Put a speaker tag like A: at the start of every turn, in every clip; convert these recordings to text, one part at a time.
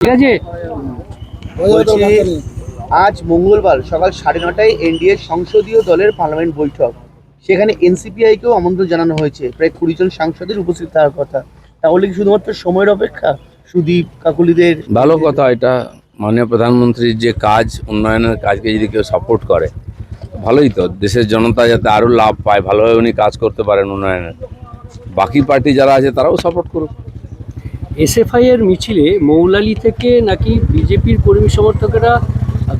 A: ঠিক আছে।
B: বলছি আজ মঙ্গলবার সকাল 9:30টায় এনডিএ সংসদীয় দলের পার্লামেন্ট বৈঠক। সেখানে এনসিপিআইকেও আমন্ত্রণ জানানো হয়েছে। প্রায় 20 জন সাংসদের উপস্থিত থাকার কথা। তাহলে কি শুধুমাত্র সময়ের অপেক্ষা সুদীপ কাকুলিদের?
C: ভালো কথা। এটা মাননীয় প্রধানমন্ত্রীর যে কাজ, উন্নয়নের কাজকে যদি কেউ সাপোর্ট করে ভালোই তো। দেশের জনতা যাতে আরও লাভ পায়, ভালোভাবে উনি কাজ করতে পারেন উন্নয়নের, বাকি পার্টি যারা আছে তারাও সাপোর্ট করুক।
A: এসএফআই এর মিছিলে মৌলালি থেকে নাকি বিজেপির কর্মী সমর্থকেরা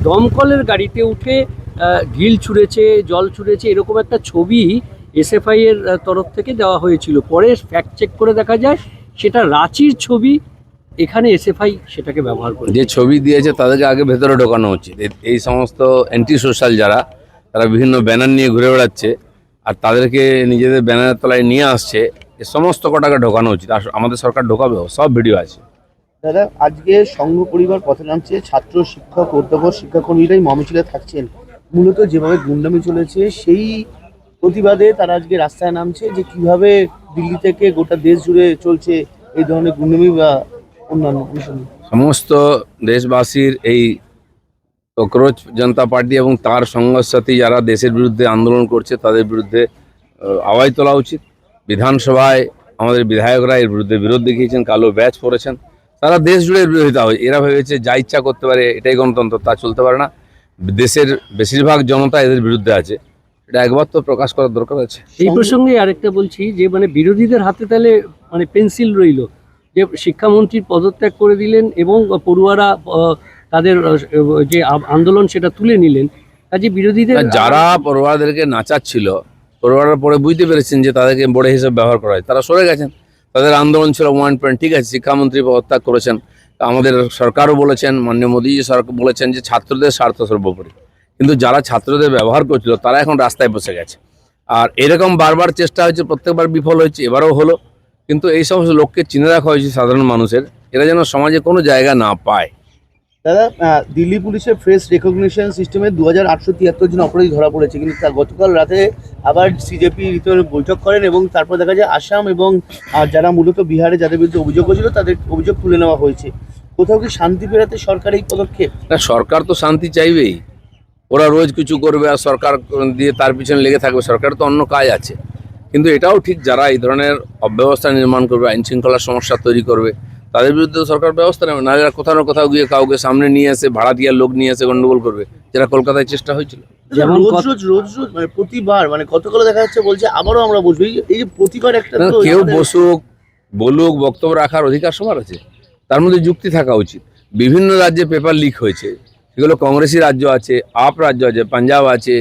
A: দমকলের গাড়িতে উঠে ঢিল ছুঁড়েছে, জল ছুঁড়েছে, এরকম একটা ছবি এসএফআই এর তরফ থেকে দেওয়া হয়েছিল। পরে ফ্যাক্ট চেক করে দেখা যায় সেটা রাঁচির ছবি। এখানে এসএফআই সেটাকে ব্যবহার করে।
C: যে ছবি দিয়েছে তাদেরকে আগে ভেতরে ঢোকানো উচিত। এই সমস্ত অ্যান্টি সোশ্যাল যারা, তারা বিভিন্ন ব্যানার নিয়ে ঘুরে বেড়াচ্ছে আর তাদেরকে নিজেদের ব্যানারের তলায় নিয়ে আসছে, এ সমস্ত কটাকে ঢোকানো উচিত। আর আমাদের সরকার ঢোকাবেও, সব ভিডিও আছে।
B: দাদা, আজকে সংঘ পরিবার পথে নামছে, ছাত্র শিক্ষক অধ্যাপক শিক্ষাকর্মীরাই মহামিছিলে থাকছেন। মূলত যেভাবে গুন্ডামি চলেছে সেই প্রতিবাদে তারা আজকে রাস্তায় নামছে, যে কিভাবে দিল্লি থেকে গোটা দেশ জুড়ে চলছে এই ধরনের গুন্ডামি বা অন্যান্য বিষয়।
C: সমস্ত দেশবাসীর এই ককরোচ জনতা পার্টি এবং তার সঙ্গসাথী যারা দেশের বিরুদ্ধে আন্দোলন করছে তাদের বিরুদ্ধে আওয়াজ তোলা উচিত। বিধানসভায় আমাদের বিধায়করা এর বিরুদ্ধে বিরোধ দেখিয়েছেন, কালো ব্যাচ পড়েছেন। সারা দেশ জুড়ে বিরোধিতা হয়। এরা ভেবেছে যা ইচ্ছা করতে পারে, এটাই গণতন্ত্র। তা চলতে পারে না। দেশের বেশিরভাগ জনতা এদের বিরুদ্ধে আছে, এটা একবার তো প্রকাশ করার দরকার আছে।
A: এই প্রসঙ্গে আরেকটা বলছি যে বিরোধীদের হাতে তাহলে পেন্সিল রইল, যে শিক্ষামন্ত্রীর পদত্যাগ করে দিলেন এবং পড়ুয়ারা তাদের যে আন্দোলন সেটা তুলে নিলেন। কাজে বিরোধীদের
C: যারা পড়ুয়াদেরকে নাচাচ্ছিল, পড়ুয়ারা পরে বুঝতে পেরেছেন যে তাদেরকে বড় হিসেবে ব্যবহার করা হয়, তারা সরে গেছেন। তাদের আন্দোলন ছিল 1 পয়েন্ট। ঠিক আছে, শিক্ষামন্ত্রী পদত্যাগ করেছেন। আমাদের সরকারও বলেছেন, মাননীয় মোদীজি সরকার বলেছেন যে ছাত্রদের স্বার্থ সর্বোপরি। কিন্তু যারা ছাত্রদের ব্যবহার করছিল তারা এখন রাস্তায় বসে গেছে। আর এরকম বারবার চেষ্টা হয়েছে, প্রত্যেকবার বিফল হয়েছে, এবারও হলো। কিন্তু এই সমস্ত লোককে চিনে রাখা হয়েছে সাধারণ মানুষের, এরা যেন সমাজে কোনো জায়গা না পায়।
B: দাদা, দিল্লি পুলিশের ফেস রেকগনিশন সিস্টেমে 2873 জন অপরাধী ধরা পড়েছে, কিন্তু তার গতকাল রাতে আবার সিজেপি বৈঠক করেন এবং তারপর দেখা যায় আসাম এবং যারা মূলত বিহারে যাদের বিরুদ্ধে অভিযোগ হয়েছিল তাদের অভিযোগ তুলে নেওয়া হয়েছে। কোথাও কি শান্তি ফেরাতে সরকার এই পদক্ষেপ?
C: না, সরকার তো শান্তি চাইবেই। ওরা রোজ কিছু করবে আর সরকার দিয়ে তার পিছনে লেগে থাকবে। সরকার তো অন্য কাজ আছে। কিন্তু এটাও ঠিক, যারা এই ধরনের অব্যবস্থা নির্মাণ করবে, আইন শৃঙ্খলার সমস্যা তৈরি করবে, তাদের বিরুদ্ধে সরকার ব্যবস্থা নেবে। না যারা কোথাও না কোথাও গিয়ে কাউকে সামনে নিয়ে এসে ভাড়া দিয়ে লোক নিয়ে এসে গন্ডগোল করবে, যেটা কলকাতায় চেষ্টা হয়েছিল।
B: যেমন রোজ প্রতিবার গতকাল দেখা যাচ্ছে বলছে আবারও আমরা বসবো। এই যে প্রতিবার একটা
C: কেউ বসুক, বলুক, বক্তব্য রাখার অধিকার সবার আছে। তার মধ্যে যুক্তি থাকা উচিত। বিভিন্ন রাজ্যে পেপার লিক হয়েছে, সেগুলো কংগ্রেসি রাজ্য আছে, আপ রাজ্য আছে, পাঞ্জাব আছে,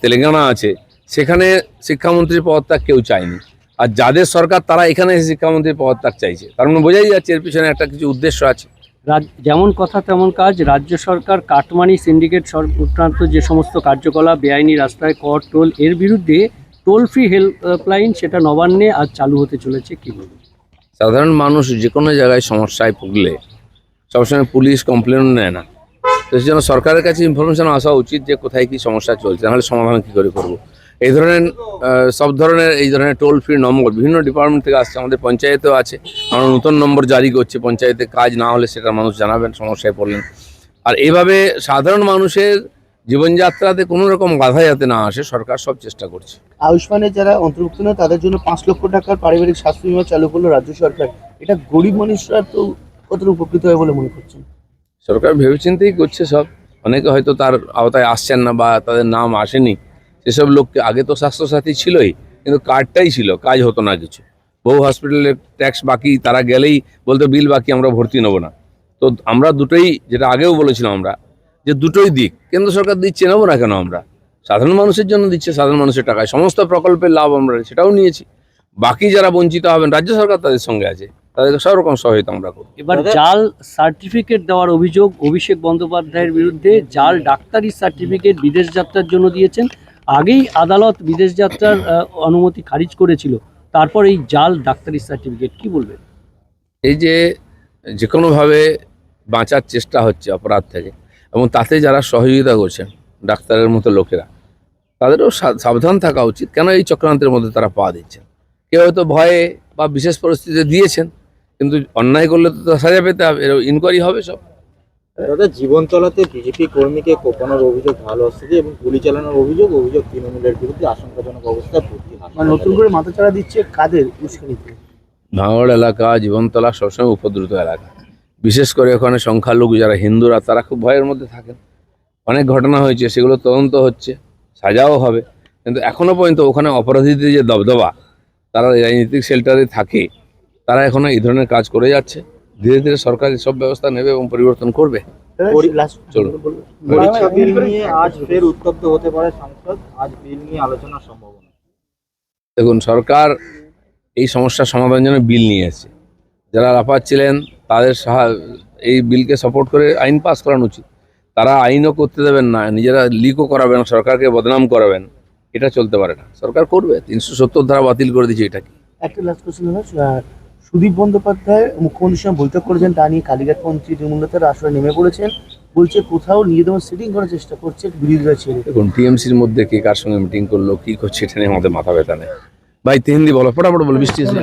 C: তেলেঙ্গানা আছে। সেখানে শিক্ষামন্ত্রীর পদত্যাগ কেউ চায়নি। আর যাদের সরকার তারা এখানে এসে শিক্ষামন্ত্রীর পদত্যাগ চাইছে, তার মানে বোঝাই যাচ্ছে এর পিছনে একটা কিছু উদ্দেশ্য আছে।
A: যেমন কথা তেমন কাজ। রাজ্য সরকার কাটমানি সিন্ডিকেট সংক্রান্ত যে সমস্ত কার্যকলাপ, বেআইনি রাস্তায় কর টোল, এর বিরুদ্ধে টোল ফ্রি হেল্পলাইন সেটা নবান্নে আজ চালু হতে চলেছে। কি বলবেন?
C: সাধারণ মানুষ যে কোনো জায়গায় সমস্যায় ভুগলে সবসময় পুলিশ কমপ্লেন নেয় না। তো সেই জন্য সরকারের কাছে ইনফরমেশন আসা উচিত যে কোথায় কী সমস্যা চলছে, নাহলে সমাধান কী করে করবো। এই ধরনের সব ধরনের এই ধরনের টোল ফ্রি নম্বর বিভিন্ন ডিপার্টমেন্ট থেকে আসছে। আমাদের পঞ্চায়েতেও আছে। আমরা নতুন নম্বর জারি করছি, পঞ্চায়েতে কাজ না হলে সেটা মানুষ জানাবেন সমস্যায় পড়লেন। আর এইভাবে সাধারণ মানুষের জীবনযাত্রাতে কোনো রকম বাধা যাতে না আসে, সরকার সব চেষ্টা করছে।
B: আয়ুষ্মানের যারা অন্তর্ভুক্ত নয় তাদের জন্য 5 লক্ষ টাকার পারিবারিক স্বাস্থ্য বীমা চালু করলো রাজ্য সরকার। এটা গরিব মানুষরা তো কতটা উপকৃত হয় বলে মনে করছেন?
C: সরকার ভেবেচিন্তেই করছে সব। অনেকে হয়তো তার আওতায় আসছেন না বা তাদের নাম আসেনি, সেসব লোককে, আগে তো স্বাস্থ্যসাথী ছিলই কিন্তু কার্ডটাই ছিল, কাজ হতো না কিছু। বহু হসপিটালে ট্যাক্স বাকি, তারা গেলেই বলতো বিল বাকি, আমরা ভর্তি নেবো না। তো আমরা দুটোই, যেটা আগেও বলেছিলাম আমরা, যে দুটোই দিক। কেন্দ্র সরকার দিচ্ছে, নেবো না কেন? আমরা সাধারণ মানুষের জন্য দিচ্ছে, সাধারণ মানুষের টাকায় সমস্ত প্রকল্পের লাভ আমরা সেটাও নিয়েছি। বাকি যারা বঞ্চিত হবেন, রাজ্য সরকার তাদের সঙ্গে আছে, তাদেরকে সব রকম সহায়তা আমরা করি।
A: এবার জাল সার্টিফিকেট দেওয়ার অভিযোগ অভিষেক বন্দ্যোপাধ্যায়ের বিরুদ্ধে। জাল ডাক্তারি সার্টিফিকেট বিদেশ যাত্রার জন্য দিয়েছেন। আগেই আদালত বিদেশ যাত্রার অনুমতি খারিজ করেছিল, তারপর এই জাল ডাক্তারি সার্টিফিকেট, কি বলবেন?
C: এই যে কোনোভাবে বাঁচার চেষ্টা হচ্ছে অপরাধ থেকে, এবং তাতে যারা সহযোগিতা করছেন ডাক্তারের মতো লোকেরা, তাদেরও সাবধান থাকা উচিত। কেন এই চক্রান্তের মধ্যে তারা পা দিচ্ছেন? কেউ হয়তো ভয়ে বা বিশেষ পরিস্থিতিতে দিয়েছেন, কিন্তু অন্যায় করলে তো সাজা পেতে হবে, ইনকোয়ারি হবে সব।
D: দাদা, জীবনতলাতে বিজেপি কর্মীকে কোপানোর অভিযোগ ভালো আসছে এবং গুলি চালানোর অভিযোগ তৃণমূলের বিরুদ্ধে আশঙ্কাজনক অবস্থায় ভর্তি
B: মানে নতুন করে মাথাচাড়া দিচ্ছে কাদের উস্কানিতে?
C: ভাঙড় এলাকা, জীবনতলা সবসময় উপদ্রুত এলাকা, বিশেষ করে ওখানে সংখ্যালঘু যারা হিন্দুরা তারা খুব ভয়ের মধ্যে থাকেন। অনেক ঘটনা হয়েছে, সেগুলো তদন্ত হচ্ছে, সাজাও হবে, কিন্তু এখনো পর্যন্ত ওখানে অপরাধীদের যে দবদবা, তারা রাজনৈতিক শেল্টারে থাকে, তারা এখনো এই ধরনের কাজ করে যাচ্ছে। ধীরে ধীরে সরকার সব ব্যবস্থা নেবে এবং পরিবর্তন করবে। চলুন।
D: পরীক্ষা বিল নিয়ে আজ ফের উত্তপ্ত হতে পারে সংসদ, আজ বিল নিয়ে আলোচনার সম্ভাবনা।
C: দেখুন, সরকার এই সমস্যার সমাধানের জন্য বিল নিয়ে এসেছে। যারা লাফাচ্ছিলেন তাদের এই বিলকে সাপোর্ট করে আইন পাস করানো উচিত। তারা আইনও করতে দেবেন না, নিজেরা লিকও করাবেন, সরকারকে বদনাম করাবেন, এটা চলতে পারে না। সরকার করবে, 370 ধারা বাতিল করে দিচ্ছে এটাকে।
B: একটা লাস্ট কোশ্চেন হলো, সুদীপ বন্দ্যোপাধ্যায় মুখ্যমন্ত্রীর সঙ্গে বৈঠক করেছেন, তা নিয়ে কালীঘাট মন্ত্রী তৃণমূল নেতারা আসলে নেমে পড়েছেন, বলছে কোথাও নিজেদের সেটিং করার চেষ্টা করছে বিরোধীরা ছেড়ে।
C: দেখুন, টিএমসির মধ্যে কে কার সঙ্গে মিটিং করলো, কি করছে, এটা নিয়ে আমাদের মাথা ব্যথা নেই। ভাই হিন্দি বলো, ফটাফট বলো, বৃষ্টি এসে